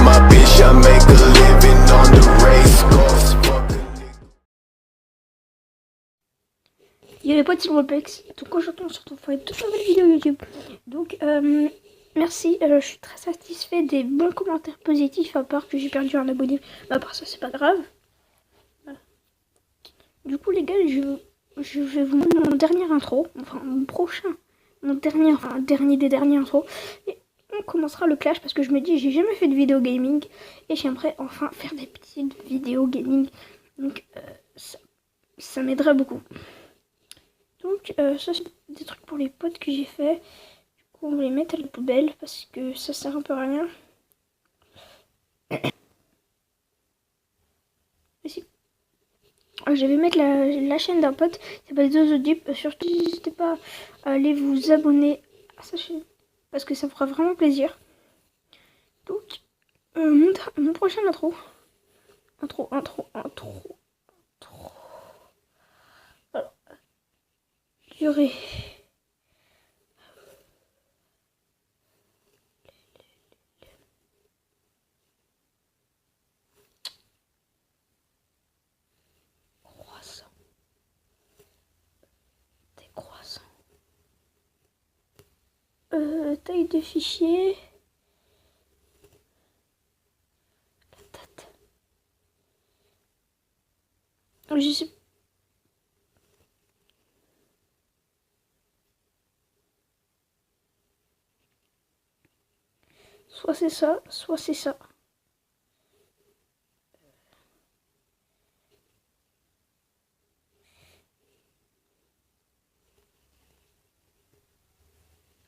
my bitch, I make a living on the race course. Yo les potes, c'est Wolpex. Donc aujourd'hui on se retrouve pour une toute nouvelle vidéo YouTube. Donc merci, je suis très satisfait des bons commentaires positifs, à part que j'ai perdu un abonné. Mais à part ça c'est pas grave. Voilà. Du coup les gars, je vais vous montrer mon dernier intro, enfin mon dernier des derniers intros. Et on commencera le clash parce que je me dis j'ai jamais fait de vidéo gaming et j'aimerais enfin faire des petites vidéos gaming. Donc ça m'aiderait beaucoup. Donc ça c'est des trucs pour les potes que j'ai fait. Du coup on va les mettre à la poubelle parce que ça sert un peu à rien. Ici. Je vais mettre la chaîne d'un pote qui s'appelle ZozoDup. Surtout n'hésitez pas à aller vous abonner à sa chaîne parce que ça fera vraiment plaisir. Donc mon prochain intro. Alors, durée. Taille de fichier. La date. Je sais. Soit c'est ça, soit c'est ça.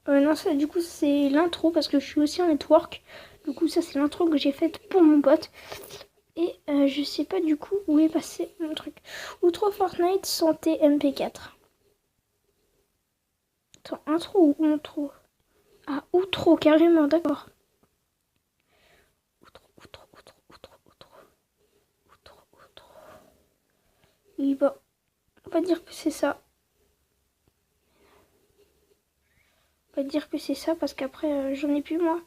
Non, ça du coup c'est l'intro parce que je suis aussi en network. Du coup ça c'est l'intro que j'ai faite pour mon pote. Et je sais pas du coup où est passé mon truc. Outro Fortnite santé MP4. Attends, intro ou outro? Ah, outro carrément, d'accord. Outro. Oui bah, on va dire que c'est ça. On va dire que c'est ça parce qu'après j'en ai plus moi.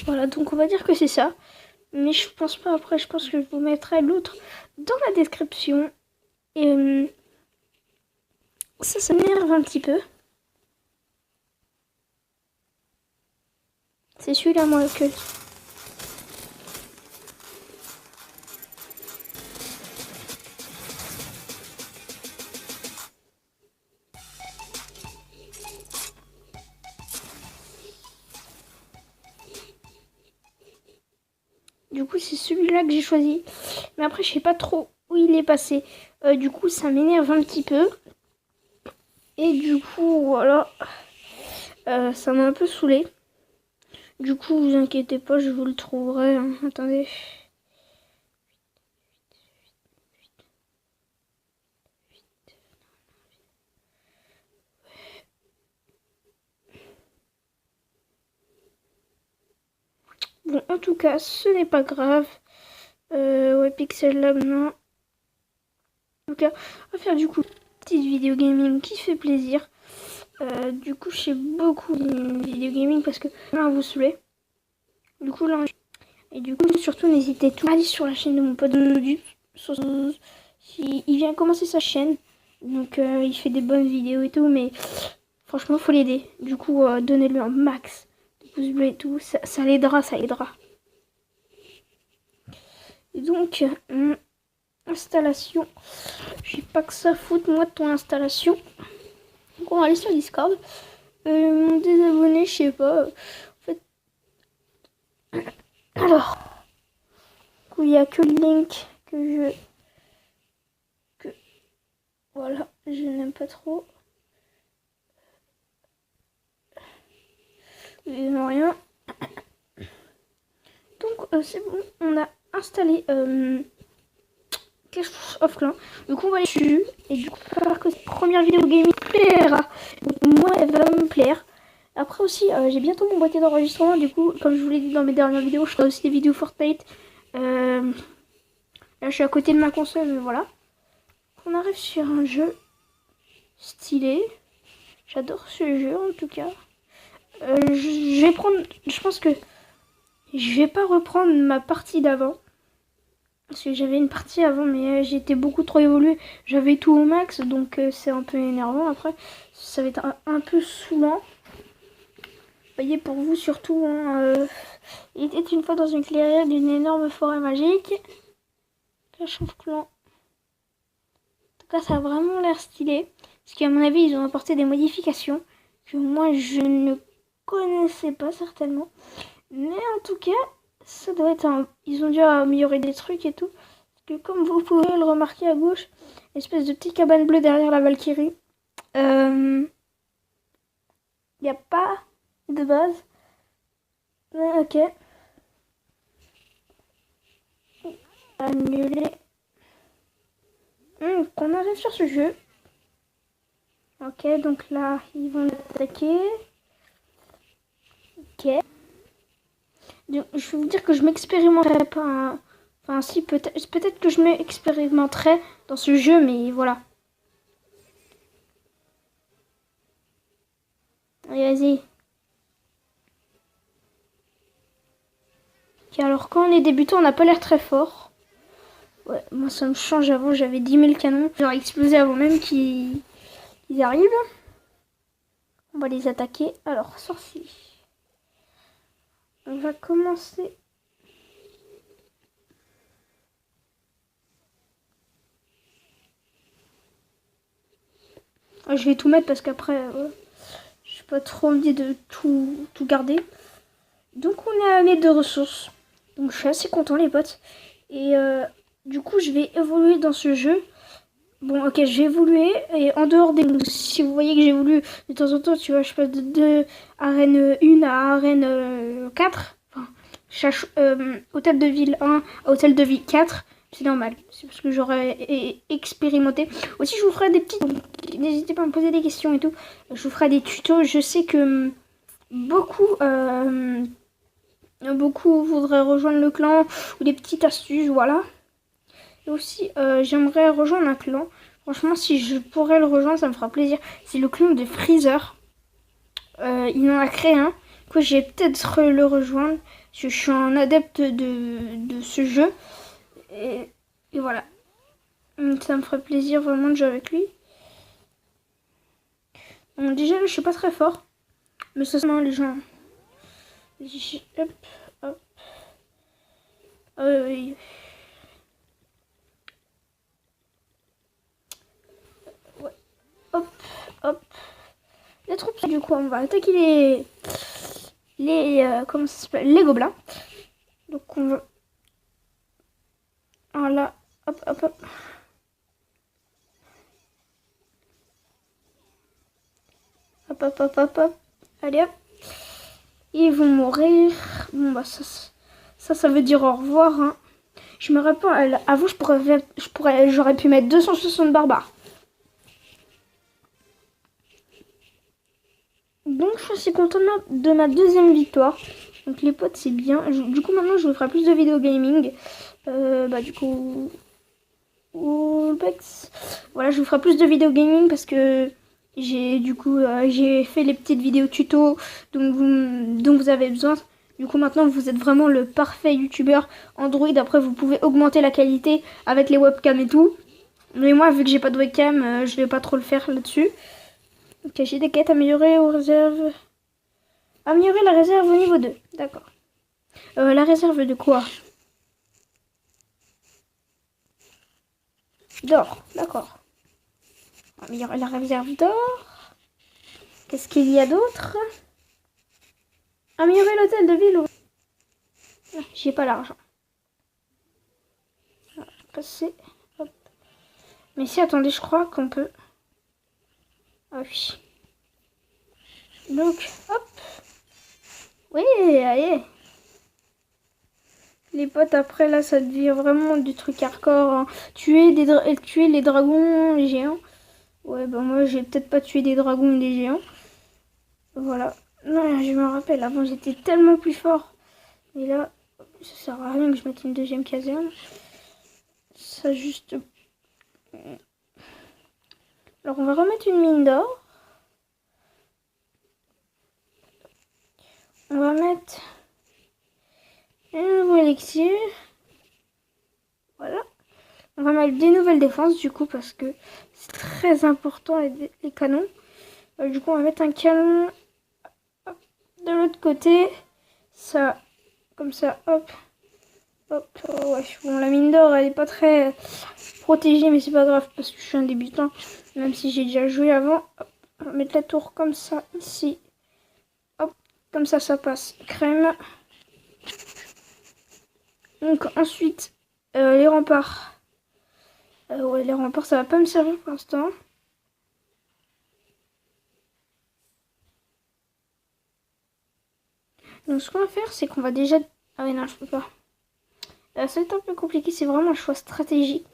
Voilà, donc on va dire que c'est ça. Mais je pense pas, après je pense que je vous mettrai l'autre dans la description. Et ça m'énerve un petit peu. C'est celui-là moi que... Du coup c'est celui-là que j'ai choisi. Mais après je sais pas trop où il est passé. Du coup ça m'énerve un petit peu. Et du coup voilà. Ça m'a un peu saoulé. Du coup vous inquiétez pas, je vous le trouverai. Hein. Attendez. Bon en tout cas ce n'est pas grave. Ouais, Pixel Lab, non. En tout cas, on va faire du coup une petite vidéo gaming qui fait plaisir. Du coup, je fais beaucoup de vidéo gaming parce que là, vous saoulez. Du coup, là, et du coup, surtout, n'hésitez pas à aller sur la chaîne de mon pote Zodu. Il vient commencer sa chaîne. Donc, il fait des bonnes vidéos et tout, mais franchement, faut l'aider. Du coup, donnez-lui un max de pouces bleus et tout. Ça l'aidera, ça aidera. Et donc, installation. J'ai pas que ça foutre moi de ton installation. Donc on va aller sur Discord. Mon désabonné, je sais pas. En fait. Alors. Il n'y a que le link que voilà, je n'aime pas trop. Non, rien. Donc c'est bon, on a installé Clash of Clans. Donc on va aller dessus. Et du coup, j'espère que cette première vidéo gaming plaira. Donc moi, elle va me plaire. Après aussi, j'ai bientôt mon boîtier d'enregistrement. Du coup, comme je vous l'ai dit dans mes dernières vidéos, je ferai aussi des vidéos Fortnite. Là, je suis à côté de ma console, mais voilà. On arrive sur un jeu stylé. J'adore ce jeu, en tout cas. Je vais prendre... Je pense que je vais pas reprendre ma partie d'avant. Parce que j'avais une partie avant, mais j'étais beaucoup trop évolué. J'avais tout au max, donc c'est un peu énervant. Après, ça va être un peu saoulant. Voyez, pour vous surtout, hein, il était une fois dans une clairière d'une énorme forêt magique. Clash of Clans. En tout cas, ça a vraiment l'air stylé. Parce qu'à mon avis, ils ont apporté des modifications que moi, je ne connaissais pas certainement. Mais en tout cas, ça doit être un... Ils ont dû améliorer des trucs et tout. Parce que comme vous pouvez le remarquer à gauche, espèce de petite cabane bleue derrière la Valkyrie. Il n'y a pas de base. Ok. Annuler. Qu'on arrive sur ce jeu. Ok, donc là, ils vont attaquer. Ok. Donc, je vais vous dire que je m'expérimenterai pas. Hein. Enfin, si, peut-être que je m'expérimenterai dans ce jeu, mais voilà. Allez, vas-y. Ok, alors quand on est débutant, on n'a pas l'air très fort. Ouais, moi ça me change. Avant, j'avais 10 000 canons. J'aurais explosé avant même qu'ils arrivent. On va les attaquer. Alors, sorcier. On va commencer. Je vais tout mettre parce qu'après, j'ai pas trop envie de tout garder. Donc on est à l'aide de ressources. Donc je suis assez content les potes. Et du coup je vais évoluer dans ce jeu. Bon ok, je vais évoluer. Et en dehors des... Si vous voyez que j'évolue de temps en temps, tu vois, je passe de arène 1 à arène 4. Enfin, hôtel de ville 1 à hôtel de ville 4. C'est normal. C'est parce que j'aurais expérimenté. Aussi je vous ferai des petites... N'hésitez pas à me poser des questions et tout. Je vous ferai des tutos. Je sais que beaucoup voudraient rejoindre le clan ou des petites astuces, voilà. Et aussi, j'aimerais rejoindre un clan. Franchement, si je pourrais le rejoindre, ça me fera plaisir. C'est le clan de Freezer. Il en a créé un. Que j'ai peut-être le rejoindre. Parce que je suis un adepte de ce jeu. Et voilà. Ça me ferait plaisir vraiment de jouer avec lui. Bon, déjà, je suis pas très fort. Mais ça, c'est les gens. Hop, hop. Ah oui. Ouais. Hop, hop. Les troupes, du coup, on va attaquer comment ça s'appelle, les gobelins. Donc on va... Voilà. Hop, hop, hop. Hop, hop, hop, hop, hop. Allez, hop. Ils vont mourir. Bon, bah, ça veut dire au revoir, hein. Je me réponds, avant, j'aurais pu mettre 260 barbares. Donc, je suis assez contente de ma deuxième victoire. Donc, les potes, c'est bien. Du coup, maintenant, je vous ferai plus de vidéos gaming. Bah, du coup... Voilà, je vous ferai plus de vidéos gaming parce que j'ai fait les petites vidéos tuto dont vous avez besoin. Du coup maintenant vous êtes vraiment le parfait youtubeur Android. Après vous pouvez augmenter la qualité avec les webcams et tout. Mais moi vu que j'ai pas de webcam, je vais pas trop le faire là-dessus. Ok, j'ai des quêtes, améliorer aux réserves. Améliorer la réserve au niveau 2. D'accord. La réserve de quoi? D'or, d'accord. Améliorer la réserve d'or. Qu'est-ce qu'il y a d'autre? Améliorer l'hôtel de ville. Ah, j'ai pas l'argent. Passer. Hop. Mais si, attendez, je crois qu'on peut. Ah oui. Donc, hop. Oui, allez. Les potes, après, là, ça devient vraiment du truc hardcore. Hein. Tuer les dragons, les géants. Ouais, bah moi, j'ai peut-être pas tué des dragons et des géants. Voilà. Non, je me rappelle, avant j'étais tellement plus fort. Mais là, ça sert à rien que je mette une deuxième caserne. Ça juste... Alors on va remettre une mine d'or. On va mettre un nouveau élixir. Voilà. On va mettre des nouvelles défenses du coup parce que c'est très important les canons. Du coup on va mettre un canon de l'autre côté. Ça, comme ça, hop. Hop, ouais, bon, la mine d'or elle est pas très protégée, mais c'est pas grave parce que je suis un débutant, même si j'ai déjà joué avant. Hop, on va mettre la tour comme ça ici. Hop, comme ça passe crème. Donc ensuite, les remparts. Ouais, les remparts ça va pas me servir pour l'instant. Donc ce qu'on va faire, c'est qu'on va déjà... Ah ouais, non, je peux pas. Ça va être un peu compliqué, c'est vraiment un choix stratégique.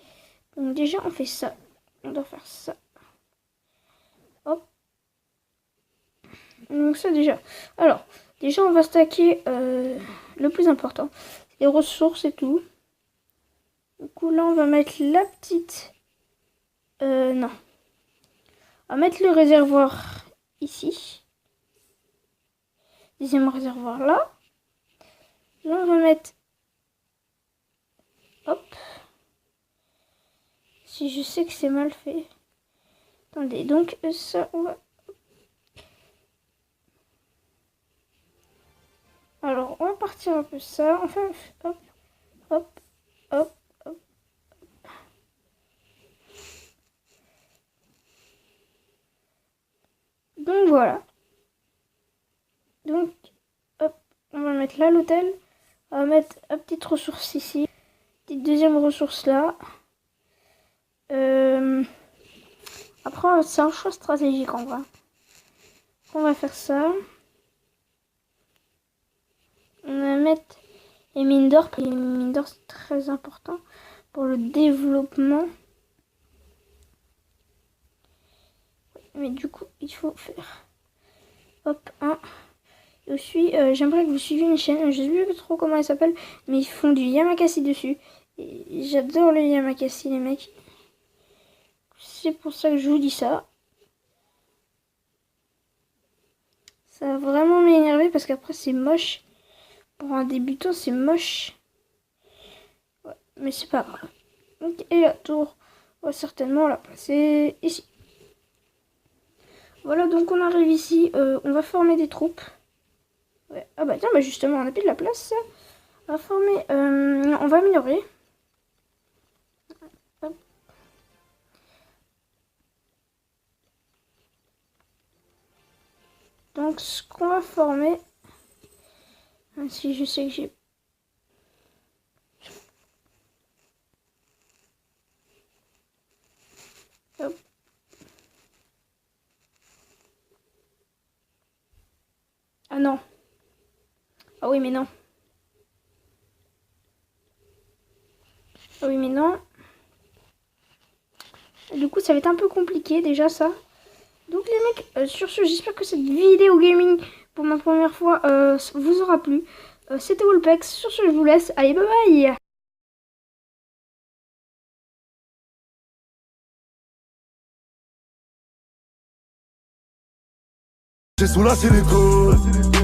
Donc déjà, on fait ça. On doit faire ça. Hop. Donc ça déjà. Alors, déjà, on va stacker le plus important. Les ressources et tout. Du coup, là, on va mettre la petite... non. On va mettre le réservoir ici. Deuxième réservoir là. Là, on va mettre... Hop. Si je sais que c'est mal fait. Attendez, donc ça, on va... Alors, on va partir un peu ça. Enfin, hop, hop, hop, hop. Donc, voilà. Donc, hop, on va mettre là l'hôtel. On va mettre une petite ressource ici. Petite deuxième ressource là. Après, c'est un choix stratégique en vrai. On va faire ça. On va mettre les mines d'or. Les mines d'or, c'est très important pour le développement. Mais du coup, il faut faire... Hop, 1. Et aussi, j'aimerais que vous suiviez une chaîne. Je sais plus trop comment elle s'appelle. Mais ils font du Yamakasi dessus. Et j'adore le Yamakasi, les mecs. C'est pour ça que je vous dis ça. Ça va vraiment m'énerver parce qu'après c'est moche. Pour un débutant c'est moche. Ouais, mais c'est pas grave. Donc, et la tour, on va certainement la placer ici. Voilà, donc on arrive ici. On va former des troupes. Ouais. Ah bah tiens, bah justement, on a plus de la place. On va former... on va améliorer. Hop. Donc ce qu'on va former... Si je sais que j'ai... Hop. Ah non. Ah oui mais non. Ah oui mais non. Du coup ça va être un peu compliqué déjà ça. Donc les mecs, sur ce j'espère que cette vidéo gaming pour ma première fois vous aura plu. C'était Wolpex, sur ce je vous laisse, allez bye bye. J'ai soulagé les côtes.